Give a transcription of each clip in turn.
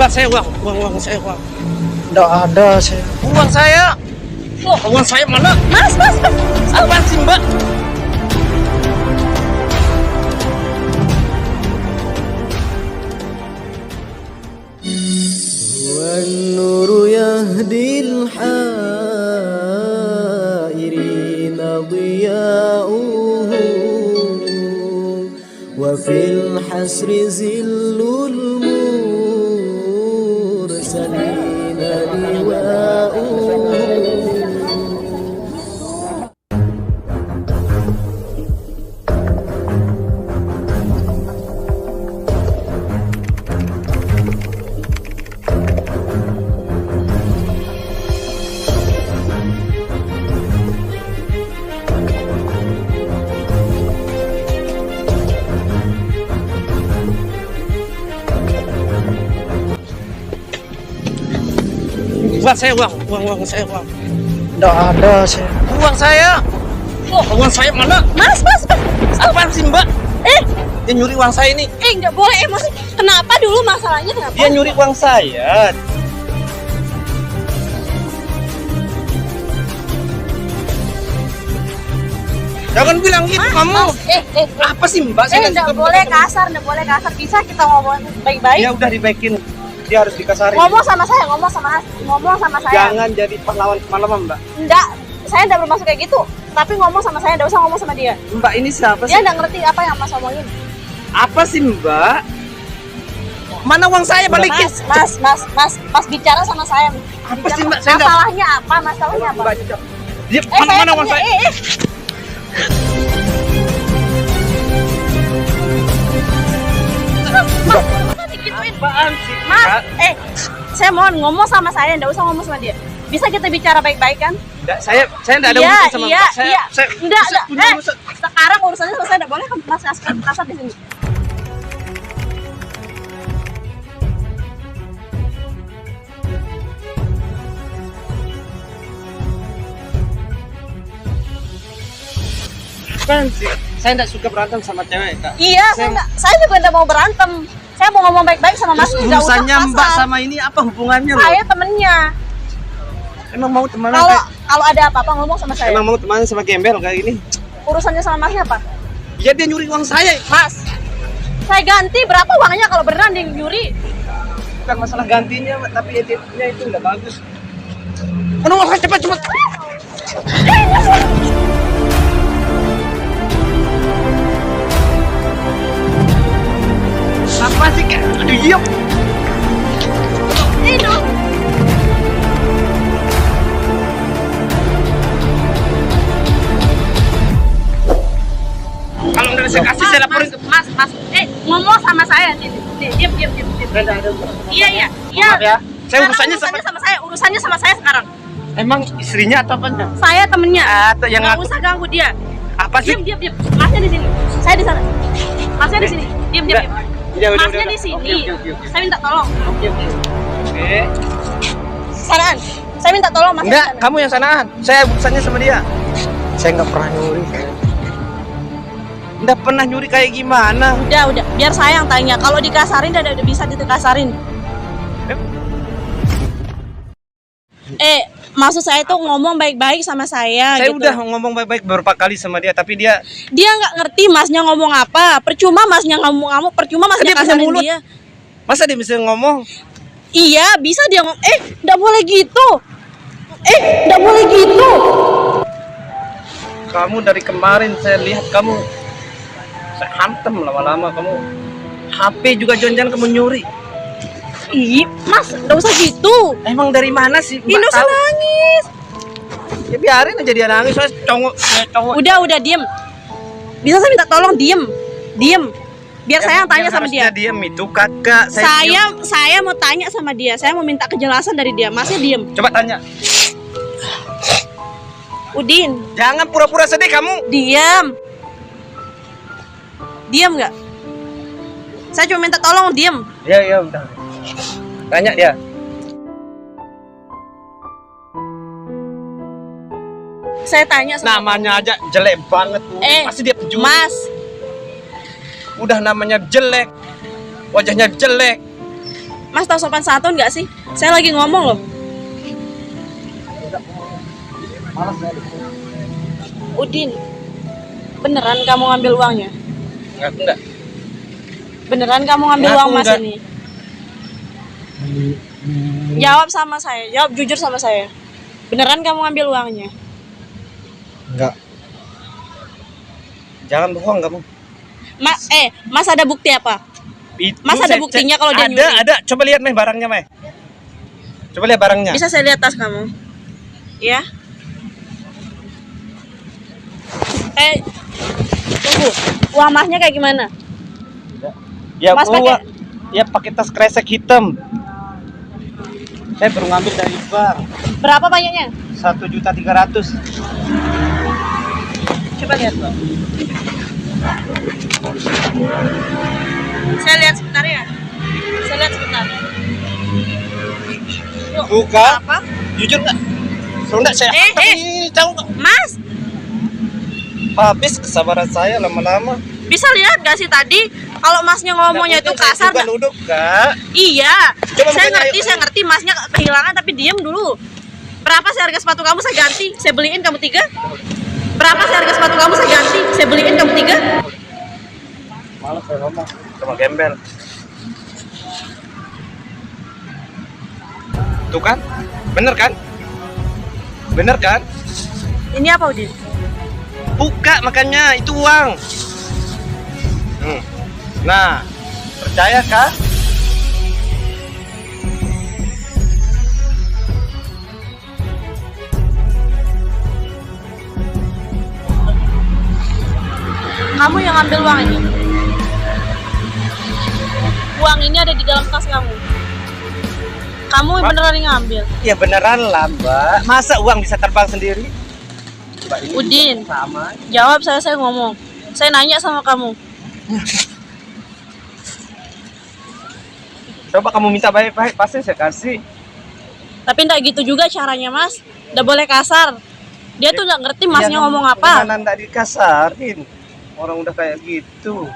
Buat saya uang saya uang. Nggak ada saya. Uang saya. Oh, uang saya mana? Mas. Apaan sih Mbak? والنور يهدي الحائرين ضياؤه وفي الحسر زل المرسلين لواؤه. Buat saya uang saya uang. Nggak ada saya. Uang saya. Oh, uang saya mana? Mas. Apaan sih Mbak? Dia nyuri uang saya ini. Nggak boleh emosi. Kenapa dulu masalahnya kenapa? Dia nyuri uang saya. Jangan bilang gitu kamu. Apa sih Mbak? Saya Nggak boleh kasar. Bisa kita ngomong baik-baik. Ya udah dibaikin. Dia harus dikasarin. Ngomong sama saya. Jangan jadi pahlawan semalaman Mbak. Enggak, saya enggak bermaksud kayak gitu. Tapi ngomong sama saya, enggak usah ngomong sama dia. Mbak ini siapa sih? Dia enggak ngerti apa yang Mas omongin. Apa sih Mbak? Mana uang saya balikin? Mas bicara sama saya. Apa sih Mbak? Saya Masalahnya apa? Masalahnya apa? Mbak, dia mana uang saya? Apaan sih? Mas, saya mohon ngomong sama saya, enggak usah ngomong sama dia. Bisa kita bicara baik-baik kan? Enggak, saya enggak ada urusan sama Mbak. Saya enggak. Sekarang urusannya selesai, enggak boleh Mas kasar di sini. Apaan sih? Saya enggak suka berantem sama cewek, Kak. Iya, saya juga enggak mau berantem. Saya mau ngomong baik-baik sama Mas. Terus urusannya Mbak sama ini apa hubungannya loh? Saya temennya. Emang mau temenan Kalau ada apa-apa ngomong sama saya. Emang mau temenan sama gembel kayak gini? Urusannya sama Masnya apa? Ya dia nyuri uang saya. Mas, saya ganti berapa uangnya kalau beneran dia nyuri? Bukan masalah gantinya, tapi attitude-nya itu udah bagus. Aduh, cepat. Apa sih Kak? Aduh, diam. Kalau udah saya kasih, saya laporin ke Mas, ngomong sama saya. Diam. Iya. Maaf ya. Saya urusannya Urusannya sama saya sekarang. Emang istrinya atau apanya? Saya temennya. Atau yang nggak usah ganggu dia. Apa sih? Diam. Masnya di sini. Saya di sana. Masnya di sini. Diam. Masnya di sini. Oke. Saya minta tolong. Oke. Sanaan. Saya minta tolong Mas. Enggak, kamu yang sanaan. Saya urusannya sama dia. Saya nggak pernah nyuri. Nggak pernah nyuri kayak gimana? Udah. Biar saya yang tanya. Kalau dikasarin, udah bisa dikasarin. Maksud saya tuh ngomong baik-baik sama saya. Saya gitu. udah ngomong baik-baik beberapa kali sama dia, tapi dia nggak ngerti Masnya ngomong apa. Percuma Masnya ngomong, percuma Masnya kasarin dia. Masa dia bisa ngomong? Iya, bisa dia ngomong. Nggak boleh gitu. Kamu dari kemarin saya lihat kamu, saya hantem lama-lama kamu. HP juga jangan-jangan kamu nyuri. Ih, Mas, nggak usah gitu. Emang dari mana sih? Mbak Nggak usah tahu? nangis. Ya biarin aja dia nangis, soalnya cowok. Udah diem. Bisa saya minta tolong diem. Biar saya yang tanya sama dia. Diem itu kakak. Saya mau tanya sama dia. Saya mau minta kejelasan dari dia. Masnya diem. Coba tanya. Udin. Jangan pura-pura sedih kamu. Diam nggak? Saya cuma minta tolong diem. Ya udah. Tanya dia. Saya tanya sama Namanya aja jelek banget. Pasti dia pencuri. Mas. Udah namanya jelek, wajahnya jelek, Mas tahu sopan santun nggak sih? Saya lagi ngomong loh. Udin, beneran kamu ngambil uangnya? Enggak. Beneran kamu ngambil Ngaku uang Mas enggak. ini? Jawab sama saya, jawab jujur sama saya. Beneran kamu ngambil uangnya? Enggak. Jangan bohong kamu. Mas ada bukti apa? Itu Mas ada saya buktinya cek. kalau dia nyuri? Ada. Coba lihat Meh barangnya, Meh. Coba lihat barangnya. Bisa saya lihat tas kamu? Ya. Tunggu. Uang Masnya kayak gimana? Ya, Mas pakai- ya pakai tas kresek hitam. Saya baru ngambil dari bank. Berapa banyaknya? 1.300.000. Coba lihat, Bang. Saya lihat sebentar ya. Saya lihat sebentar. Yuk, Buka. Apa? Jujur nggak? Kalau nggak saya tahu nggak? Mas, Habis kesabaran saya lama-lama. bisa lihat gak sih tadi kalau Masnya ngomongnya itu kasar? Bukan duduk, Kak. Iya. Coba Saya makanya, ngerti, saya ngerti Masnya kehilangan tapi diam dulu. Berapa sih harga sepatu kamu saya ganti? Saya beliin kamu 3. Berapa sih harga sepatu kamu saya ganti? Saya beliin kamu 3. Malas saya ngomong sama gembel. Tuh kan? Bener kan? Bener kan? Ini apa, Udin? Buka makanya, itu uang. Nah, percaya kan? Kamu yang ambil uang ini. Uang ini ada di dalam tas kamu. Kamu yang beneran yang ngambil. Ya beneran lah, Mbak. Masa uang bisa terbang sendiri? Mbak, ini Udin, sama. jawab saya ngomong. Saya nanya sama kamu. Coba kamu minta baik-baik, pasti saya kasih. Tapi enggak gitu juga caranya, Mas. Udah boleh kasar. Dia tuh nggak ngerti Masnya ngomong apa. Gimana nggak dikasarin? Orang udah kayak gitu.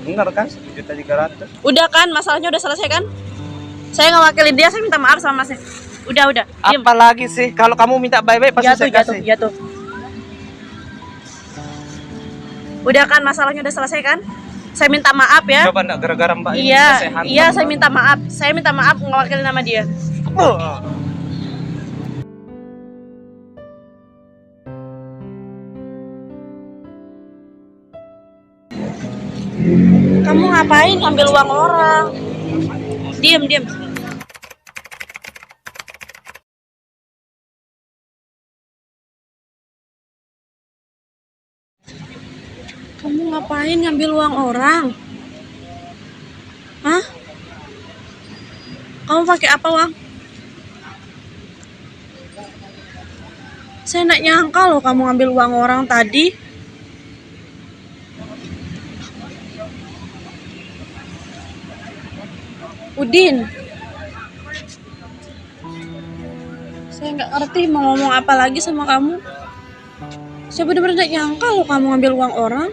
Benar kan? 1.300.000. Udah kan, masalahnya udah selesai kan? Saya nggak wakilin dia, saya minta maaf sama Masnya. Udah. Diem. Apa lagi sih? Kalau kamu minta baik-baik pasti saya kasih. Jatuh. Udah kan, masalahnya udah selesai kan? Saya minta maaf ya. Coba enggak gara-gara Mbak ini Iya, saya hantam. iya saya minta maaf. Saya minta maaf ngewakilin nama dia. Oh. Kamu ngapain ngambil uang orang? Diam. Kamu ngapain ngambil uang orang? Hah? Kamu pakai apa uang? Saya nggak nyangka loh kamu ngambil uang orang tadi. Udin, saya nggak ngerti mau ngomong apa lagi sama kamu. Saya benar-benar nggak nyangka loh kamu ngambil uang orang.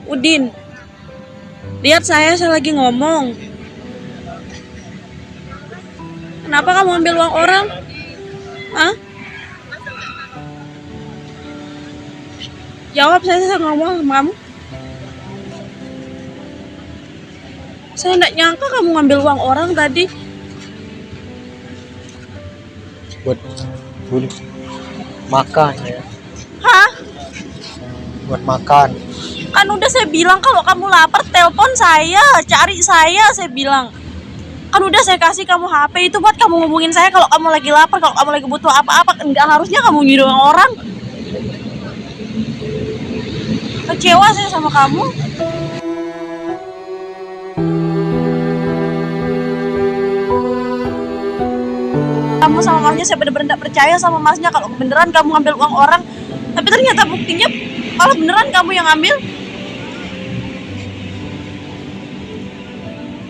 Udin, lihat saya lagi ngomong. Kenapa kamu ambil uang orang? Hah? Jawab, saya ngomong sama kamu. Saya nggak nyangka kamu ngambil uang orang tadi. Buat makan ya. Hah? Buat makan. Kan udah saya bilang kalau kamu lapar telepon saya, cari saya bilang. Kan udah saya kasih kamu HP itu buat kamu ngubungin saya kalau kamu lagi lapar, kalau kamu lagi butuh apa-apa. Enggak harusnya kamu nyuruh orang. Kecewa saya sama kamu. Kamu sama Masnya saya bener-bener gak percaya sama Masnya kalau beneran kamu ngambil uang orang. Tapi ternyata buktinya kalau beneran kamu yang ngambil.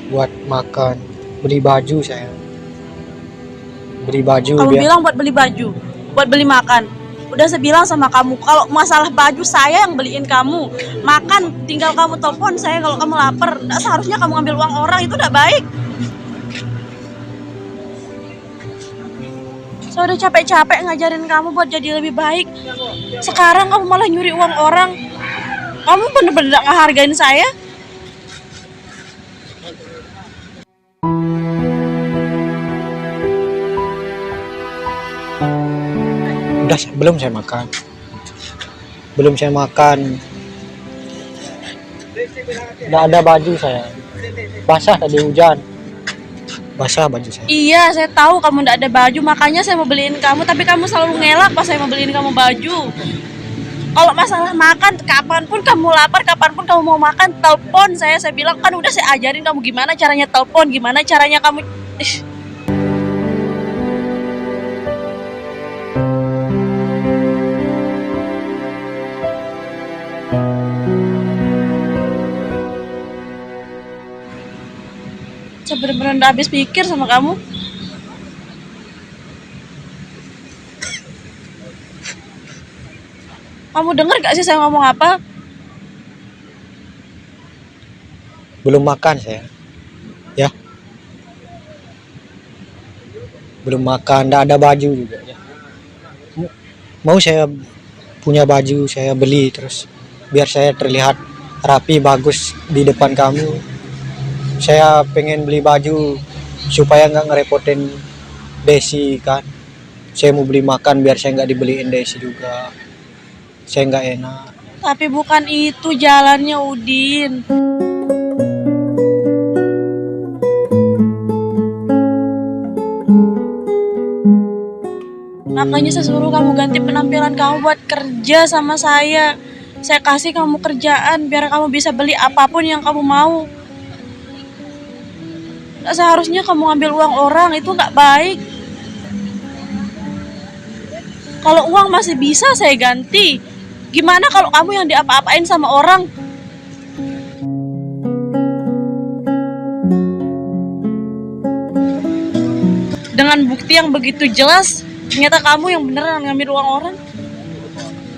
Buat makan. Beli baju saya. beli baju Kamu biar bilang buat beli baju, buat beli makan. Udah saya bilang sama kamu, kalau masalah baju saya yang beliin kamu. Makan tinggal kamu telepon saya kalau kamu lapar. Nggak seharusnya kamu ngambil uang orang, itu udah baik. Saya udah capek-capek ngajarin kamu buat jadi lebih baik. Sekarang kamu malah nyuri uang orang. Kamu bener-bener gak ngehargain saya. udah belum saya makan. Belum saya makan. Nggak ada baju saya. Basah tadi hujan. Basah baju saya. Iya, saya tahu kamu nggak ada baju, makanya saya mau beliin kamu. Tapi kamu selalu ngelak pas saya mau beliin kamu baju. Kalau masalah makan, kapanpun kamu lapar, kapanpun kamu mau makan, telepon saya. Saya bilang kan udah saya ajarin kamu gimana caranya telepon, gimana caranya kamu. Saya bener-bener udah habis pikir sama kamu. Kamu denger gak sih saya ngomong apa? Belum makan saya. Ya. Belum makan, nggak ada baju juga ya. Mau saya punya baju, saya beli terus biar saya terlihat rapi bagus di depan kamu. Saya pengen beli baju supaya nggak ngerepotin Desi kan. Saya mau beli makan biar saya nggak dibeliin Desi juga. Saya nggak enak. Tapi bukan itu jalannya, Udin. Makanya saya suruh kamu ganti penampilan kamu buat kerja sama saya. Saya kasih kamu kerjaan biar kamu bisa beli apapun yang kamu mau. Nggak seharusnya kamu ngambil uang orang, itu nggak baik. Kalau uang masih bisa saya ganti. Gimana kalau kamu yang diapa-apain sama orang? Dengan bukti yang begitu jelas, ternyata kamu yang beneran ngambil uang orang.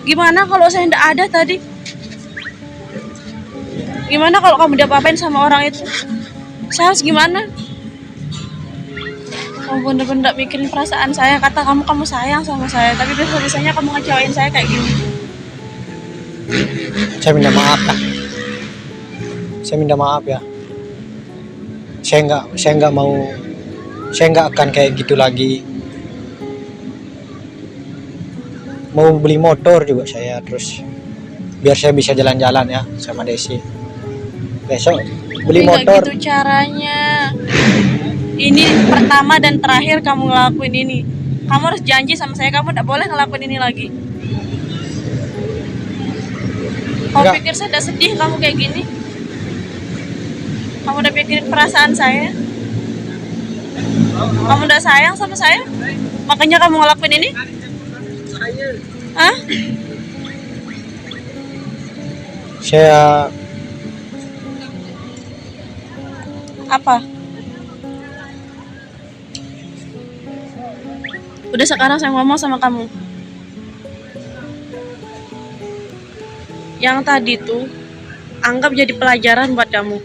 Gimana kalau saya nggak ada tadi? Gimana kalau kamu diapa-apain sama orang itu? Saya harus gimana? Kamu bener-bener mikirin perasaan saya. Kata kamu sayang sama saya, tapi biasanya kamu ngecewain saya kayak gini. Saya minta maaf ya. Saya minta maaf ya. Saya nggak mau. Saya nggak akan kayak gitu lagi. Mau beli motor juga saya terus. Biar saya bisa jalan-jalan ya sama Desi. Besok beli Tapi motor. nggak gitu caranya. Ini pertama dan terakhir kamu ngelakuin ini. Kamu harus janji sama saya, kamu tidak boleh ngelakuin ini lagi. Kamu Enggak. pikir saya udah sedih kamu kayak gini? Kamu udah pikirin perasaan saya? Kamu udah sayang sama saya? Makanya kamu ngelakuin ini? Hah? Saya Apa? Udah sekarang saya ngomong sama kamu. Yang tadi tuh anggap jadi pelajaran buat kamu.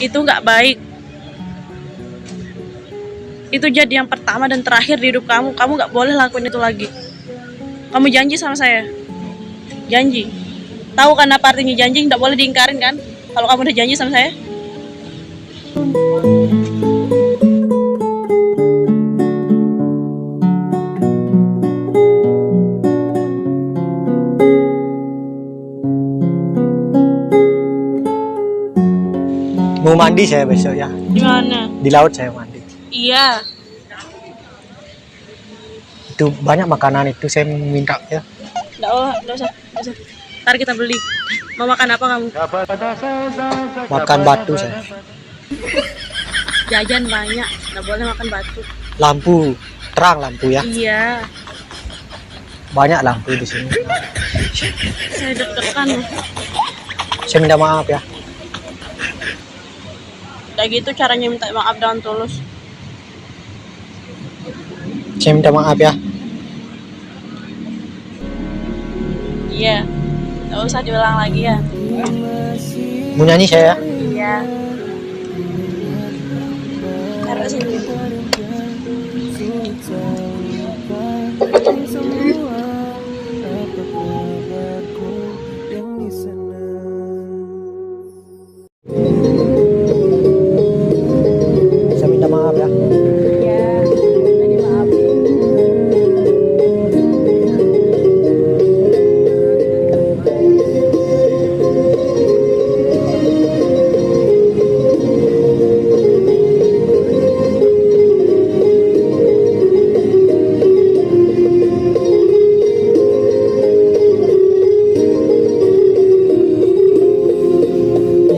Itu nggak baik. Itu jadi yang pertama dan terakhir di hidup kamu. Kamu nggak boleh lakuin itu lagi. Kamu janji sama saya? Janji. Tahu kan apa artinya janji? Nggak boleh diingkarin kan? Kalau kamu udah janji sama saya? mau mandi saya besok ya. Di mana? Di laut saya mandi. Iya. Itu banyak makanan itu saya minta ya. Nggak usah. Ntar kita beli. Mau makan apa kamu? Makan batu saya. Jajan banyak. Nggak boleh makan batu. Lampu, terang lampu ya. Iya. Banyak lampu di sini. Saya deg-degan. Saya minta maaf ya. Kayak gitu caranya minta maaf dengan tulus. Saya minta maaf ya. Iya. Gak usah diulang lagi ya. Mau nyanyi saya? Iya. Taruh sini. Saya minta maaf ya. Iya. Udah dimaafin.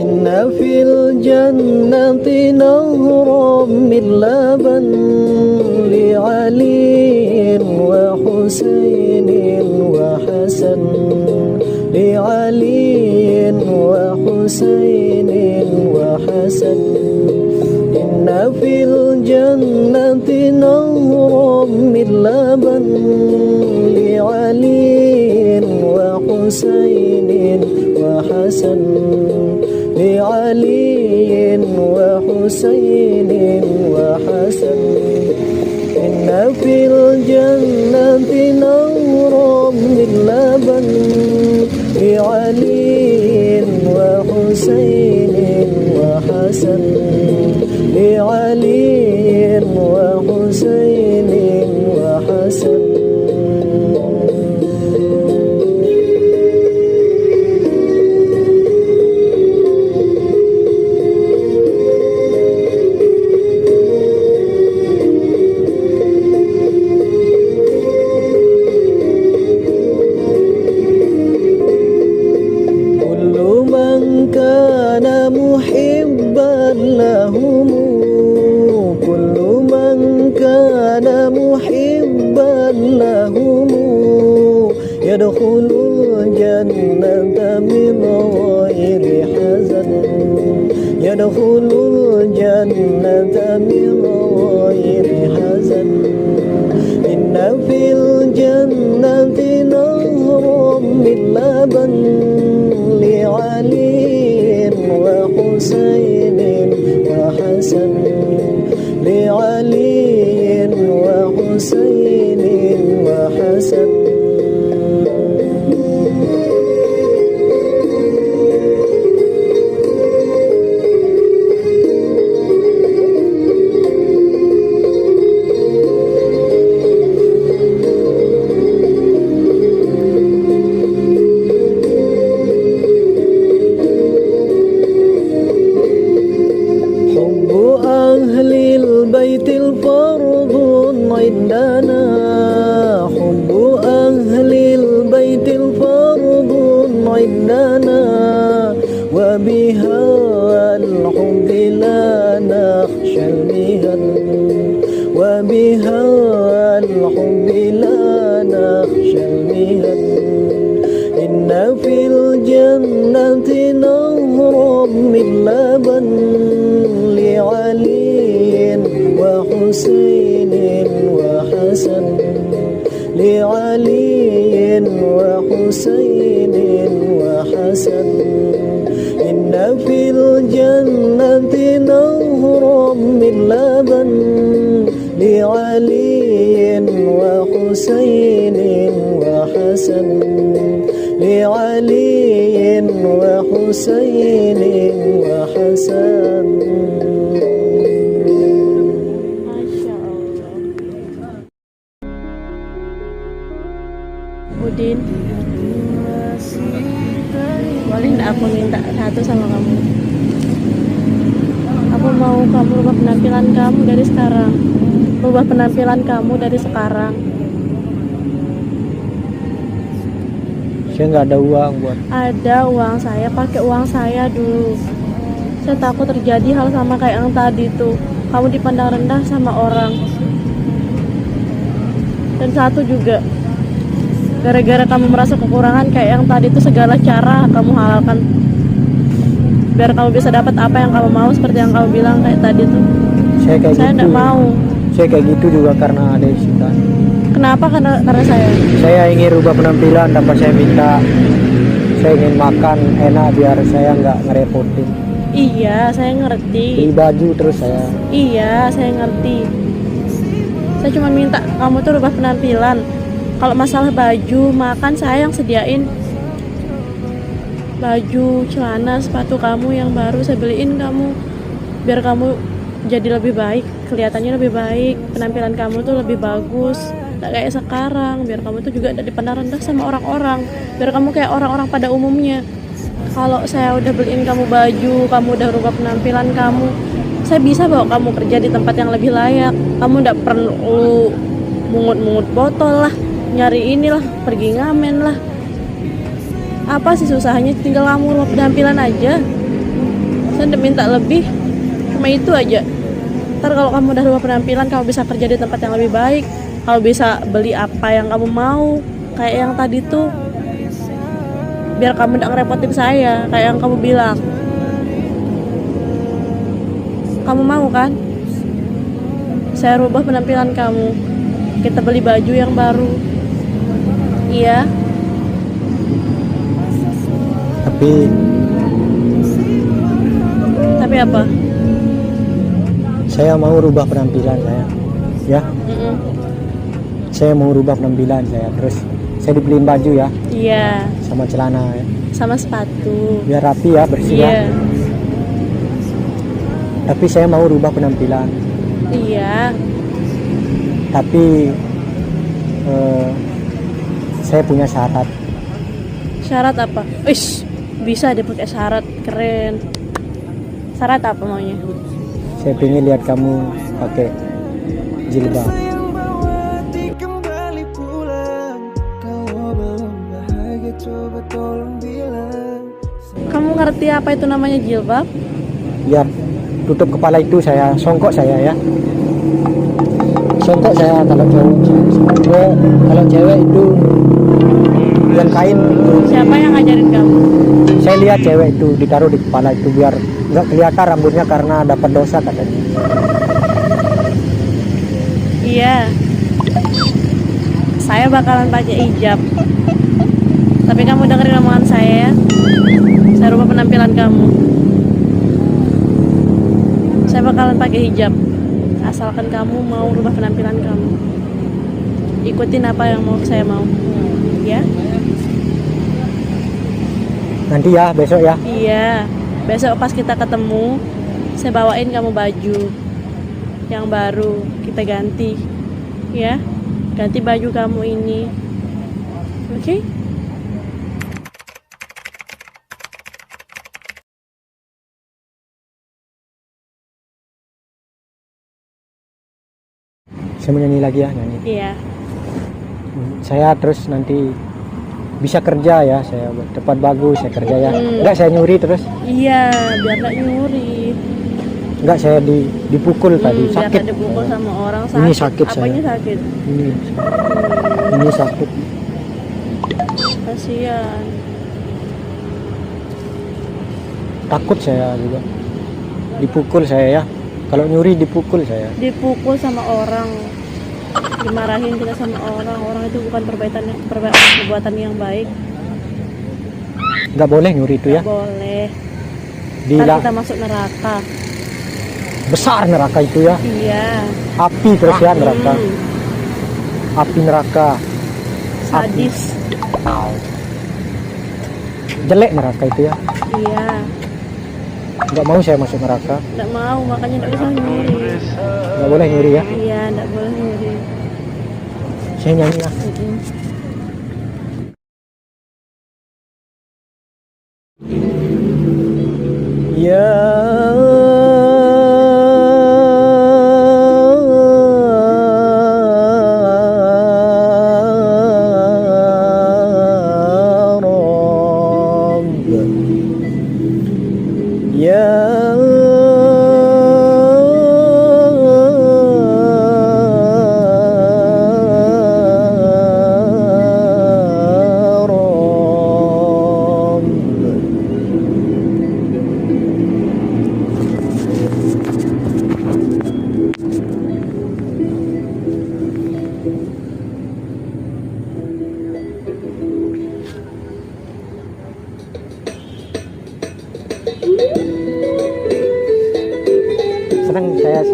Inna fil jannati nahran min laban li aliin wa husainin wa hasan li aliin wa husainin wa hasan. Inna fil jannati nahran min laban li aliin wa husainin wa hasan لعلي وحسين وحسن. إن في الجنة نهرا من لبن لعلي وحسين وحسن لعلي وحسين وحسن. محبا لهم كل من كان محبا لهم يدخل الجنة من غير حزن يدخل الجنة من غير حزن. إن في الجنة نهرا من لبن لعلي وحسين وحسن لعلي وحسين وحسن. أهل البيت الفرض عندنا حب أهل البيت الفرض عندنا وبها الحب لا نخشى المهن وبها الحب لا نخشى المهن. إن في الجنة نهرا من لبن لعلي وحسين وحسن لعلي وحسين وحسن. إن في الجنة نهرا من لبن لعلي وحسين وحسن لعلي وحسين وحسن. Masya Allah. Udin, boleh nggak aku minta satu sama kamu? Aku mau kamu rubah penampilan kamu dari sekarang. Rubah penampilan kamu dari sekarang. Saya nggak ada uang buat. Ada uang saya, pakai uang saya dulu. Saya takut terjadi hal sama kayak yang tadi tuh. Kamu dipandang rendah sama orang. Dan satu juga, gara-gara kamu merasa kekurangan kayak yang tadi tuh, segala cara kamu halalkan biar kamu bisa dapat apa yang kamu mau, seperti yang kamu bilang kayak tadi tuh. Saya kayak Saya gitu. nggak mau. Saya kayak gitu juga karena ada Sultan. Kenapa? Karena Saya ingin rubah penampilan tanpa saya minta. Saya ingin makan enak biar saya nggak ngerepotin. Iya, saya ngerti. Beli baju terus saya. Iya, saya ngerti. Saya cuma minta kamu tuh rubah penampilan. Kalau masalah baju, makan saya yang sediain. Baju, celana, sepatu kamu yang baru saya beliin kamu. Biar kamu jadi lebih baik, kelihatannya lebih baik, penampilan kamu tuh lebih bagus. Gak kayak sekarang, biar kamu tuh juga tidak dipandang rendah sama orang-orang. Biar kamu kayak orang-orang pada umumnya. Kalau saya udah beliin kamu baju, kamu udah rubah penampilan kamu, saya bisa bawa kamu kerja di tempat yang lebih layak. Kamu nggak perlu mungut-mungut botol lah, nyari inilah, pergi ngamen lah. Apa sih susahnya? Tinggal kamu rubah penampilan aja. Saya udah minta lebih, cuma itu aja. Ntar kalau kamu udah rubah penampilan, kamu bisa kerja di tempat yang lebih baik. Kamu bisa beli apa yang kamu mau, kayak yang tadi tuh. Biar kamu gak ngerepotin saya, kayak yang kamu bilang. Kamu mau kan? Saya rubah penampilan kamu. Kita beli baju yang baru. Iya. Tapi apa? Saya mau rubah penampilan saya. Ya. Saya mau rubah penampilan saya. Terus saya dibeliin baju ya. Iya. Sama celana ya. Sama sepatu. Biar rapi ya, bersih Iya. ya. Tapi saya mau rubah penampilan. Iya. Tapi saya punya syarat. Syarat apa? Ish, bisa dia pakai syarat, keren. Syarat apa maunya? Saya pengen lihat kamu pakai jilbab. Kamu ngerti apa itu namanya jilbab? Biar tutup kepala itu saya, songkok saya ya. Songkok saya kalau cowok. Kalau cewek itu yang kain itu. Siapa yang ngajarin kamu? Saya lihat cewek itu ditaruh di kepala itu biar nggak kelihatan rambutnya karena dapat dosa katanya. Iya. Saya bakalan pakai hijab. Tapi kamu dengerin omongan saya ya. Saya rubah penampilan kamu. Saya bakalan pakai hijab. Asalkan kamu mau rubah penampilan kamu. Ikutin apa yang saya mau. Ya? Nanti ya, besok ya. Iya. Besok pas kita ketemu, saya bawain kamu baju yang baru, kita ganti. Ya? Ganti baju kamu ini. Oke? Saya mau nyanyi lagi ya, nyanyi. Iya. Saya terus nanti bisa kerja ya, saya buat tempat bagus, saya kerja ya. Enggak saya nyuri terus. Iya, biar gak nyuri. Enggak saya dipukul tadi, Biar sakit. gak dipukul sama orang sakit. Ini sakit saya. Apanya sakit? Ini sakit. Kasihan. Takut saya juga. Dipukul saya ya. Kalau nyuri dipukul saya. Dipukul sama orang, dimarahin kita sama orang itu bukan perbuatan yang baik. Nggak boleh nyuri itu ya. Nggak boleh. Di Ntar kita masuk neraka. besar neraka itu ya. Iya. Api terus ya neraka. Api neraka. Sadis. Jelek neraka itu ya. Iya. Nggak mau saya masuk neraka. Nggak mau, makanya nggak usah nyuri. Nggak boleh nyuri ya. Iya, nggak boleh nyuri. Saya nyanyi ya. Ya Rabb, ya Rabb,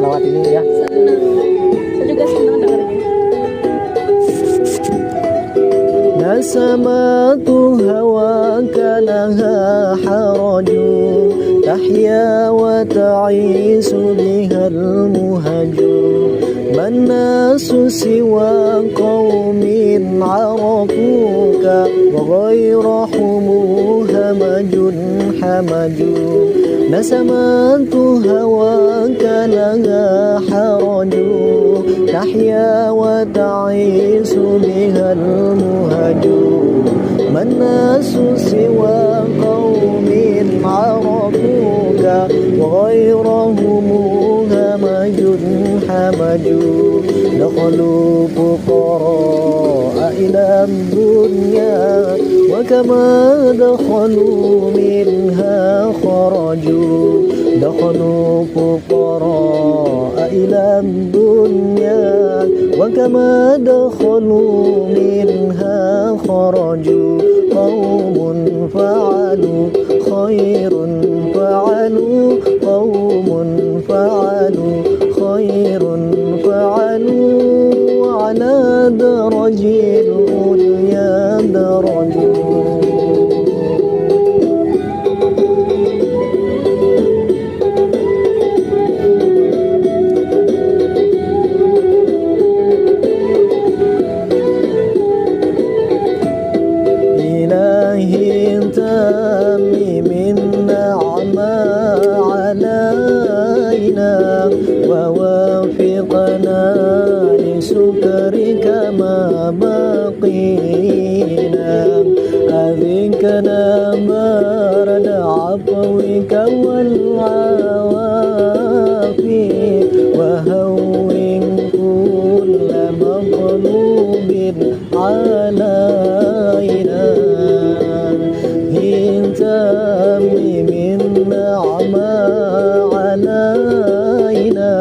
lewat ini ya. Senang. Saya juga senang dengarnya. نسمات هواك لها حرج تحيا وتعيش بها المهج ما الناس سوى قوم عرفوك وغير حموها همج حمج نسمات هواك لها حرج تحيا وتعيش بها المهج ما الناس سوى قوم عرفوك وغيرهم همج حمج دخلوا فقراء إلى الدنيا وكما دخلوا منها خرجوا دخلوا فقراء إلى الدنيا وكما دخلوا منها خرجوا قوم فعلوا خير فعلوا قوم فعلوا خير فعلوا على درج العليا درجوا ووافقنا لسكرك ما بقينا أذكنا برد عفوك والعوافي وهون كل مطلوب علينا انت من نعمة علينا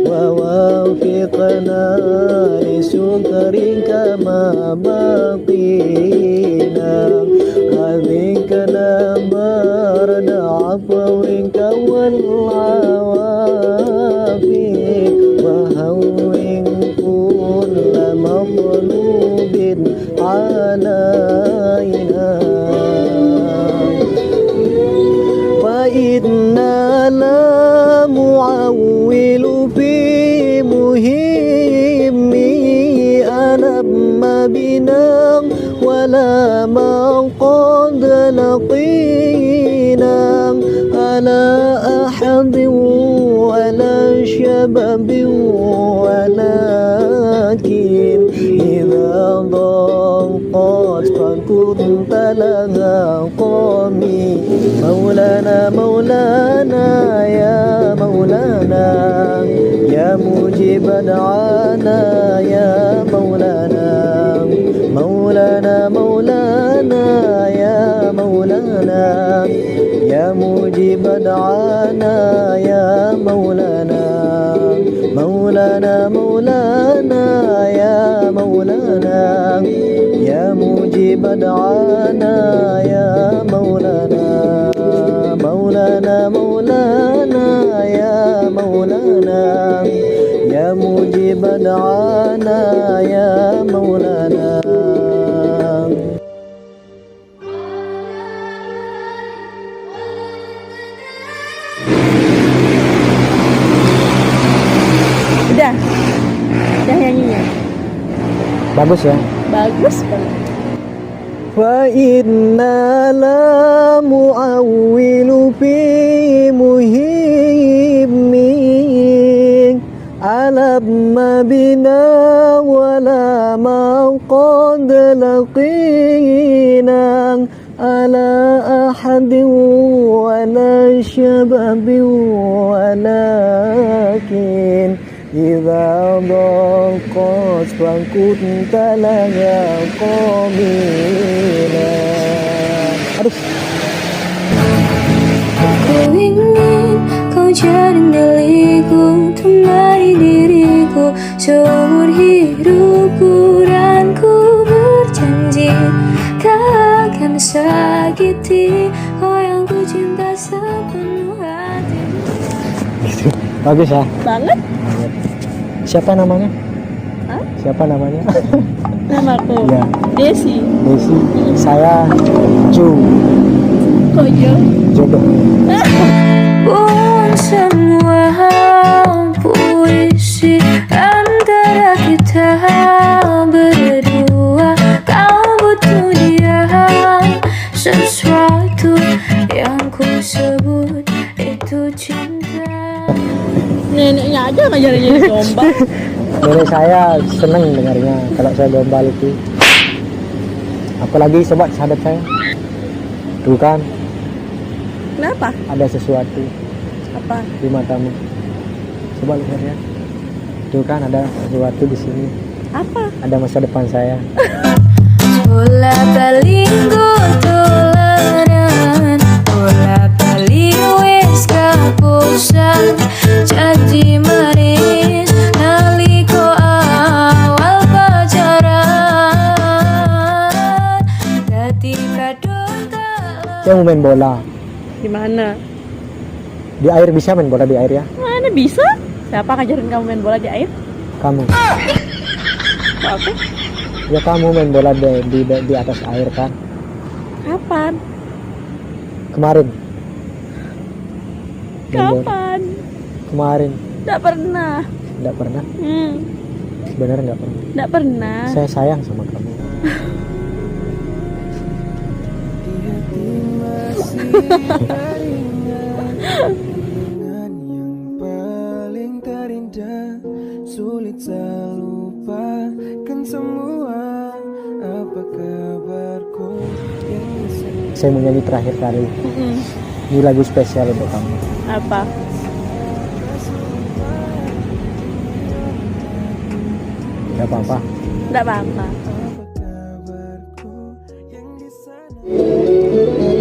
ووافقنا لسكرك ما بقينا أذكنا برد عفوك والعوافي وهون كل مطلوب علينا فإنا لا معول في مهمي أنا ما بنا ولا ما قد لقينا على أحد ولا شباب ولكن إذا ضاقت فكنت لها قامي مولانا مولانا يا مولانا يا مجيب دعانا يا مولانا مولانا مولانا يا مولانا يا مجيب دعانا يا مولانا مولانا مولانا يا مولانا يا مجيب دعانا يا مولانا مولانا مولانا يا مولانا يا مجيب دعانا يا مولانا Udah nyanyinya. Bagus ya. Bagus banget. فإنا لا معول في مهمي على ما بنا ولا ما قد لقينا على أحد ولا شباب ولكن إذا ضاقت فكنت لها قبيلا. Aduh. Ku ingin kau jadi milikku, temani diriku seumur hidupku, dan ku berjanji tak akan sakiti kau yang ku cinta sepenuh hati. Bagus ya? Banget. Siapa namanya? Hah? Siapa namanya? Namaku. Iya. Desi. Desi. Saya Ju. Kok Jo? Jodoh. Buang semua puisi antara kita berdua. Kau butuh dia, sesuatu yang ku sebut itu cinta. Neneknya aja ngajarin jadi gombal. Nenek saya seneng dengarnya kalau saya gombal itu. Apalagi sobat sahabat saya. Tuh kan, Kenapa? ada sesuatu Apa? di matamu. Coba lihat ya. Tuh kan ada sesuatu di sini. Apa? Ada masa depan saya. Bola balik tulanan, bola balik wis kapusan. Janji manis naliko awal pacaran. Dadi kadung tak. Saya mau main bola. Di mana? Di air bisa main bola di air ya? Mana bisa? Siapa ngajarin kamu main bola di air? Kamu. Kok aku? Ya kamu main bola di atas air kan? Kapan? Kemarin. Main bola. Kapan? Kemarin. Nggak pernah. Enggak pernah. Bener enggak pernah. Nggak pernah. Saya sayang sama kamu. Kenangan yang paling terindah, sulit saya lupakan semua. Apa kabarku yang Saya mau nyanyi terakhir kali. Ini lagu spesial untuk kamu. Apa? Enggak apa-apa. Nggak apa-apa. kabarku yang di sana.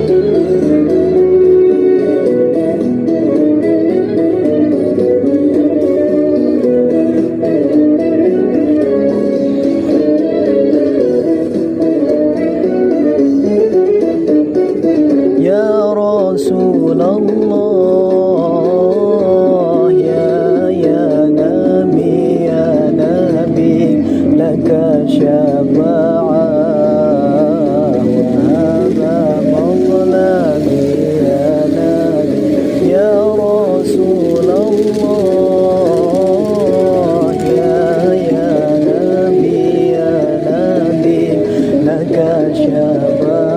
Ya Rasulullah, ya Nabi, laka syafa'ah wa hadha mawlani ya Nabi. Ya Rasulullah, ya Nabi, laka syafa'ah.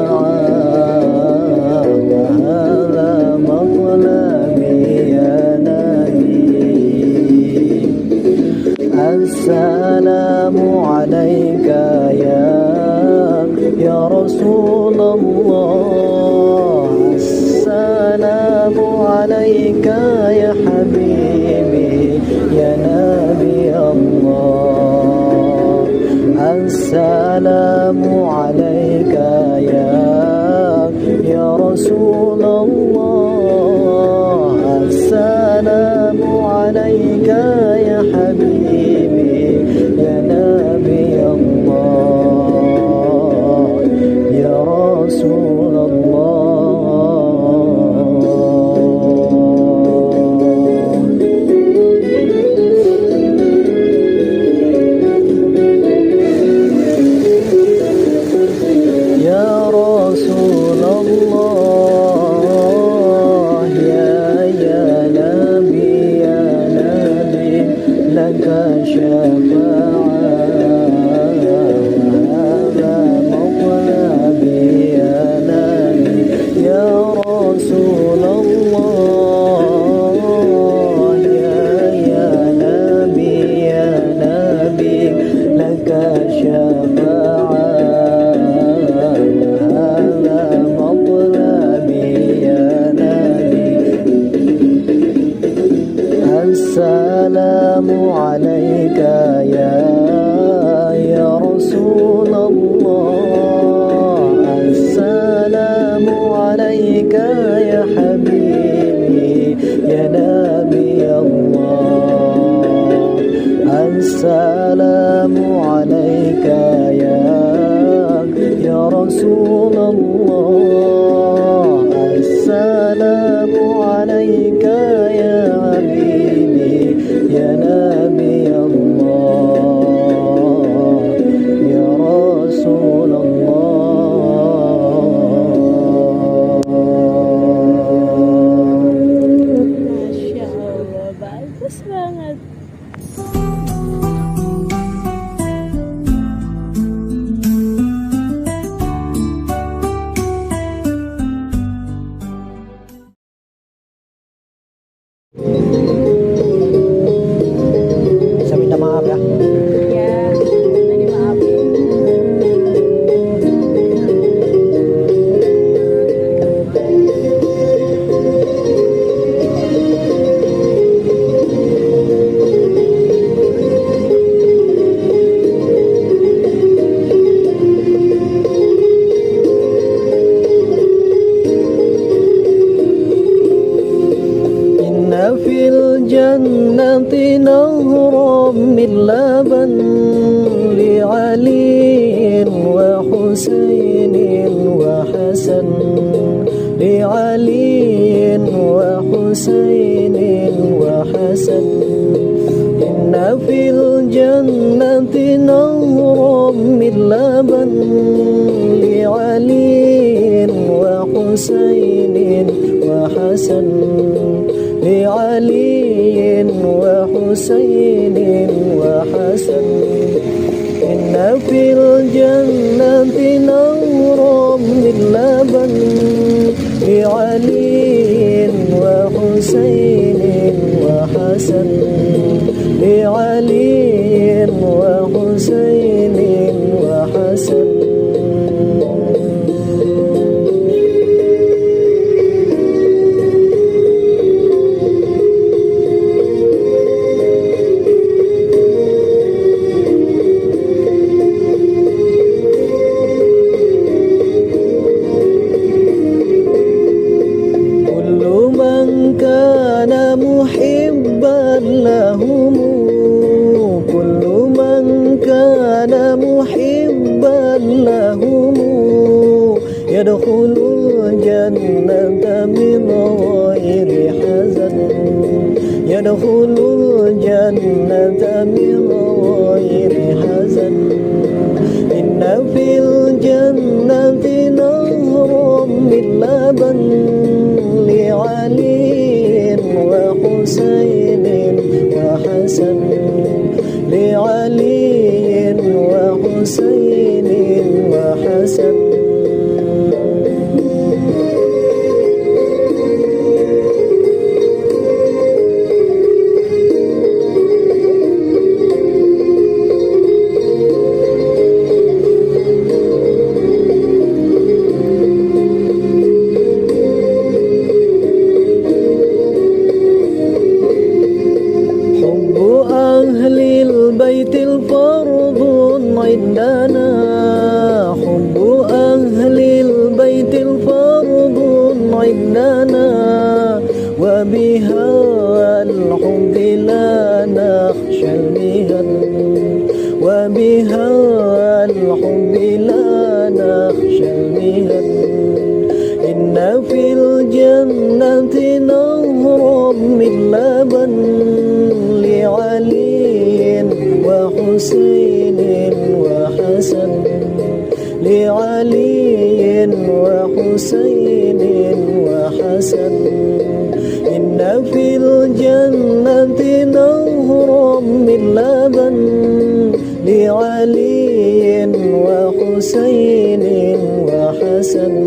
السلام عليك يا رسول الله. السلام عليك يا حبيبي يا نبي الله. السلام عليك يا رسول الله. السلام عليك يا حبيبي يا نبي الله يا رسول الله. يا رسول الله يا نبي لك شفاعة وهذا مطلبي يا نبي. يا رسول الله يا نبي لك شفاعة وهذا مطلبي يا نبي. السلام عليك يا رسول الله. السلام عليك يا حبيبي يا نبي الله. السلام عليك يا رسول الله. السلام عليك يا حبيبي نهرا من لبن لعلي وحسين وحسن لعلي وحسين وحسن إن في الجنة نهرا من لبن لعلي وحسين وحسن لعلي وحسين وحسن إن في الجنة نهرا من لبن لعلي وحسين وحسن لعلي وحسين وحسن محبا لهم كل من كان محبا لهم يدخل الجنة من غير حزن يدخل الجنة من غير حزن إن في الجنة نهرا من لبن لعلي وحسين وحسن لعلي وحسين وحسن أهل البيت الفرض عندنا حب أهل البيت الفرض عندنا وبها الحب لا نخشى المهن وبها الحب لا نخشى المهن إن في الجنة نهرا من لبن لعلي وحسين وحسن لعلي وحسين وحسن إن في الجنة نهرا من لبن لعلي وحسين وحسن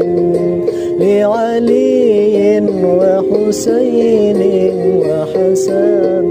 لعلي وحسين وحسن